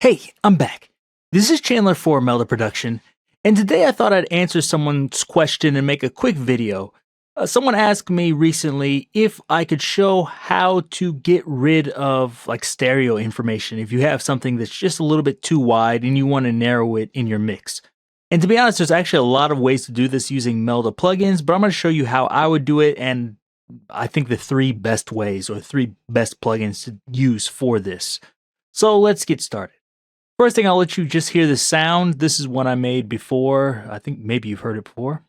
Hey, I'm back. This is Chandler for Melda Production, and today I thought I'd answer someone's question and make a quick video. Someone asked me recently if I could show how to get rid of like stereo information if you have something that's just a little bit too wide and you want to narrow it in your mix. And to be honest, there's actually a lot of ways to do this using Melda plugins, but I'm going to show you how I would do it and I think the three best ways or three best plugins to use for this. So let's get started. First thing, I'll let you just hear the sound. This is one I made before. I think maybe you've heard it before.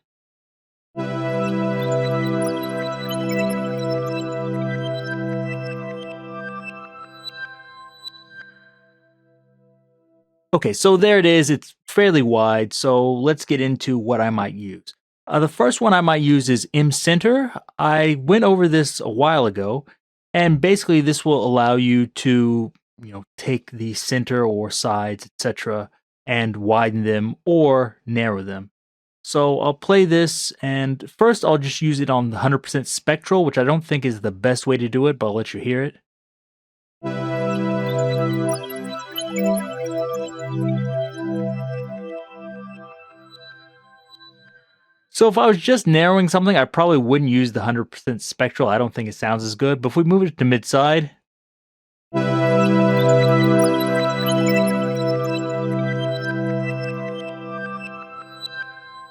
Okay, so there it is. It's fairly wide, so let's get into what I might use. The first one I might use is M-Center. I went over this a while ago, and basically this will allow you to, take the center or sides, etc., and widen them or narrow them. So I'll play this, and first I'll just use it on the 100% spectral, which I don't think is the best way to do it, but I'll let you hear it. So if I was just narrowing something, I probably wouldn't use the 100% spectral. I don't think it sounds as good. But if we move it to mid-side,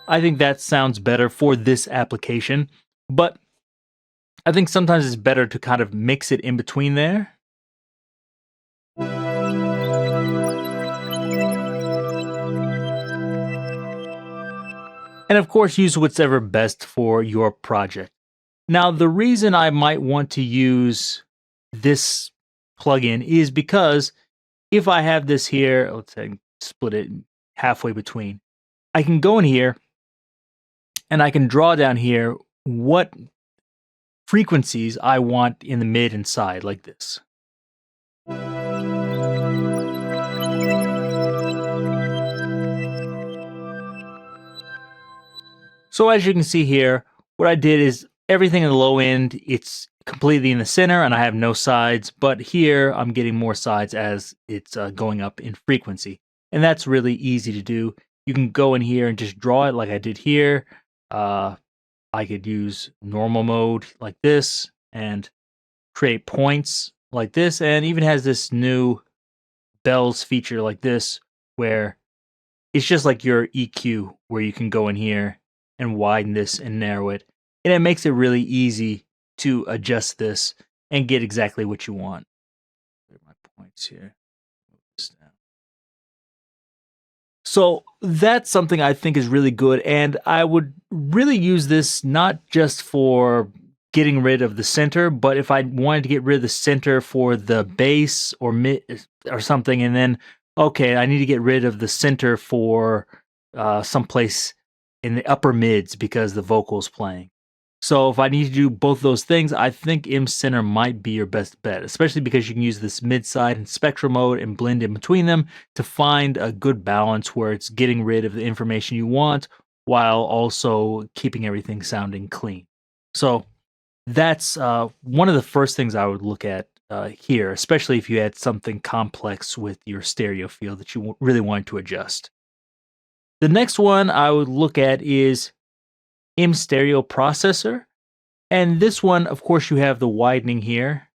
I think that sounds better for this application. But I think sometimes it's better to kind of mix it in between there. And of course, use what's ever best for your project. Now, the reason I might want to use this plugin is because if I have this here, let's say split it halfway between, I can go in here and I can draw down here what frequencies I want in the mid and side like this. So as you can see here, what I did is everything in the low end, it's completely in the center and I have no sides, but here I'm getting more sides as it's going up in frequency. And that's really easy to do. You can go in here and just draw it like I did here. I could use normal mode like this and create points like this, and even has this new bells feature like this where it's just like your EQ where you can go in here and widen this and narrow it. And it makes it really easy to adjust this and get exactly what you want. Where are my points here? Move this down. So that's something I think is really good. And I would really use this not just for getting rid of the center, but if I wanted to get rid of the center for the bass or mid or something, and then, okay, I need to get rid of the center for someplace in the upper mids because the vocal's playing. So if I need to do both those things, I think M-Center might be your best bet, especially because you can use this mid-side and spectral mode and blend in between them to find a good balance where it's getting rid of the information you want while also keeping everything sounding clean. So that's one of the first things I would look at here, especially if you had something complex with your stereo field that you really wanted to adjust. The next one I would look at is M-Stereo Processor. And this one, of course, you have the widening here.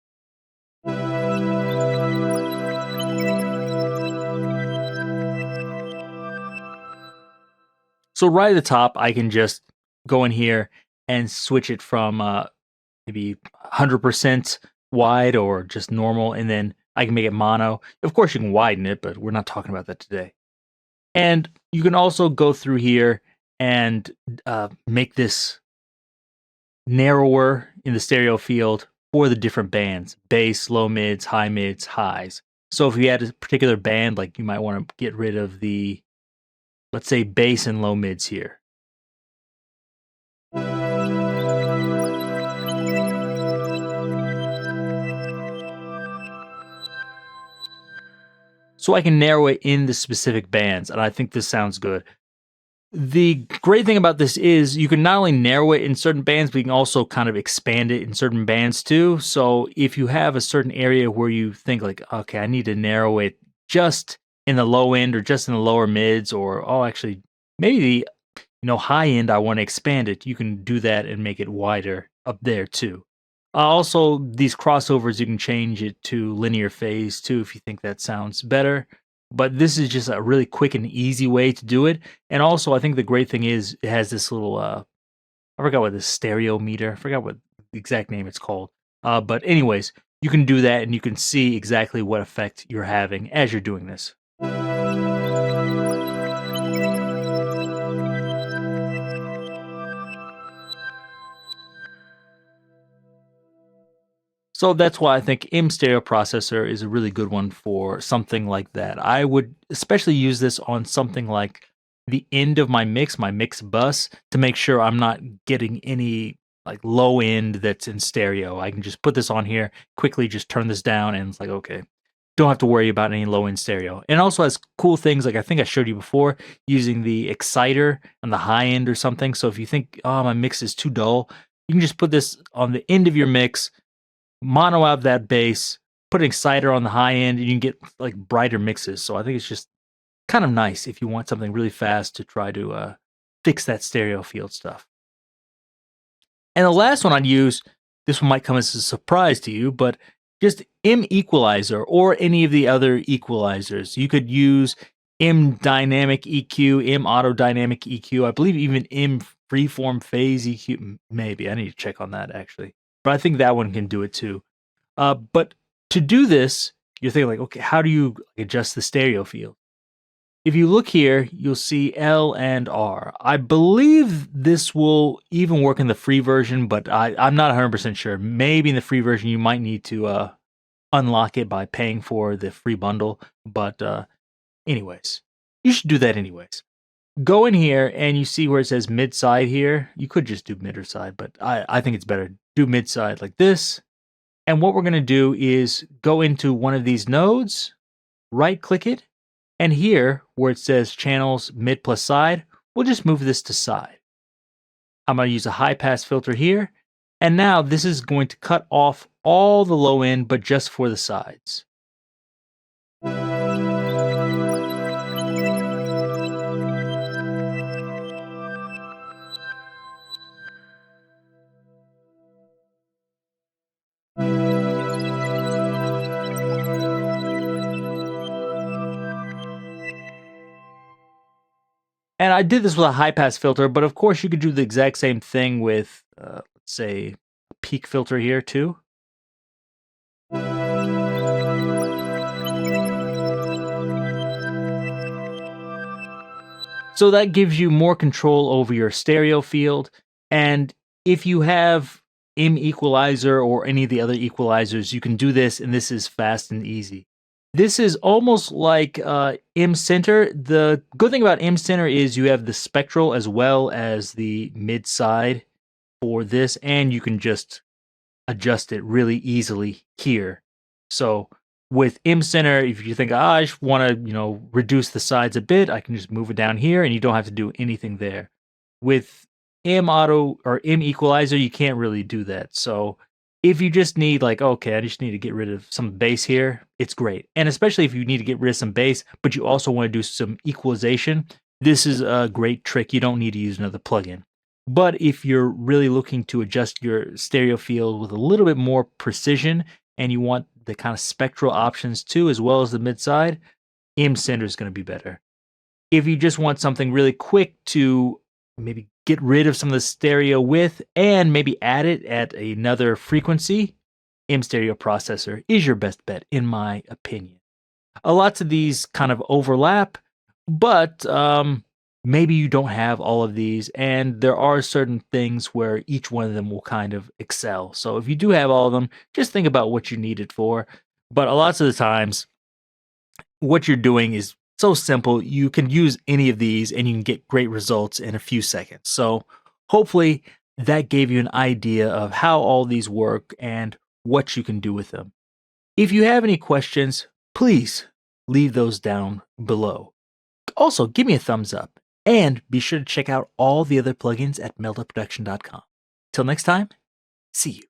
So right at the top, I can just go in here and switch it from maybe 100% wide or just normal, and then I can make it mono. Of course, you can widen it, but we're not talking about that today. And you can also go through here and make this narrower in the stereo field for the different bands: bass, low mids, highs. So if you had a particular band, like you might want to get rid of the, let's say, bass and low mids here. So I can narrow it in the specific bands, and I think this sounds good. The great thing about this is you can not only narrow it in certain bands, but you can also kind of expand it in certain bands too. So if you have a certain area where you think like, okay, I need to narrow it just in the low end or just in the lower mids, or oh, actually, maybe the high end, I want to expand it. You can do that and make it wider up there too. Also, these crossovers, you can change it to linear phase too if you think that sounds better. But this is just a really quick and easy way to do it. And also, I think the great thing is it has this little I forgot what the stereo meter. I forgot what the exact name it's called. But anyways, you can do that and you can see exactly what effect you're having as you're doing this. So that's why I think M stereo processor is a really good one for something like that. I would especially use this on something like the end of my mix bus, to make sure I'm not getting any like low end that's in stereo. I can just put this on here, quickly just turn this down, and it's like, okay, don't have to worry about any low end stereo. And it also has cool things like I think I showed you before, using the exciter on the high end or something. So if you think, oh, my mix is too dull, you can just put this on the end of your mix, mono out that bass, put an exciter on the high end, and you can get like brighter mixes. So I think it's just kind of nice if you want something really fast to try to fix that stereo field stuff. And the last one I'd use, this one might come as a surprise to you, but just M equalizer or any of the other equalizers. You could use M dynamic EQ, M auto dynamic EQ. I believe even M freeform phase EQ. Maybe I need to check on that actually, but I think that one can do it too. But to do this, you're thinking like, okay, how do you adjust the stereo field? If you look here, you'll see L and R. I believe this will even work in the free version, but I'm not 100% sure. Maybe in the free version, you might need to unlock it by paying for the free bundle. But anyways, you should do that anyways. Go in here and you see where it says mid side here. You could just do mid or side, but I think it's better. Do mid side like this. And what we're going to do is go into one of these nodes, right click it, and here where it says channels mid plus side, we'll just move this to side. I'm going to use a high pass filter here. And now this is going to cut off all the low end, but just for the sides. And I did this with a high pass filter, but of course you could do the exact same thing with, let's say, a peak filter here too. So that gives you more control over your stereo field. And if you have M equalizer or any of the other equalizers, you can do this, and this is fast and easy. This is almost like M Center. The good thing about M Center is you have the spectral as well as the mid side for this, and you can just adjust it really easily here. So with M Center, if you think, I just want to, reduce the sides a bit, I can just move it down here and you don't have to do anything there. With M Auto or M Equalizer, you can't really do that. So if you just need like, okay, I just need to get rid of some bass here, it's great. And especially if you need to get rid of some bass, but you also want to do some equalization, this is a great trick. You don't need to use another plugin. But if you're really looking to adjust your stereo field with a little bit more precision and you want the kind of spectral options too, as well as the mid side, M Center is going to be better. If you just want something really quick to maybe get rid of some of the stereo with and maybe add it at another frequency, M Stereo Processor is your best bet, in my opinion. Lots of these kind of overlap, but maybe you don't have all of these, and there are certain things where each one of them will kind of excel. So if you do have all of them, just think about what you need it for. But a lot of the times, what you're doing is so simple. You can use any of these and you can get great results in a few seconds. So hopefully that gave you an idea of how all these work and what you can do with them. If you have any questions, please leave those down below. Also, give me a thumbs up and be sure to check out all the other plugins at meldaproduction.com. Till next time, see you.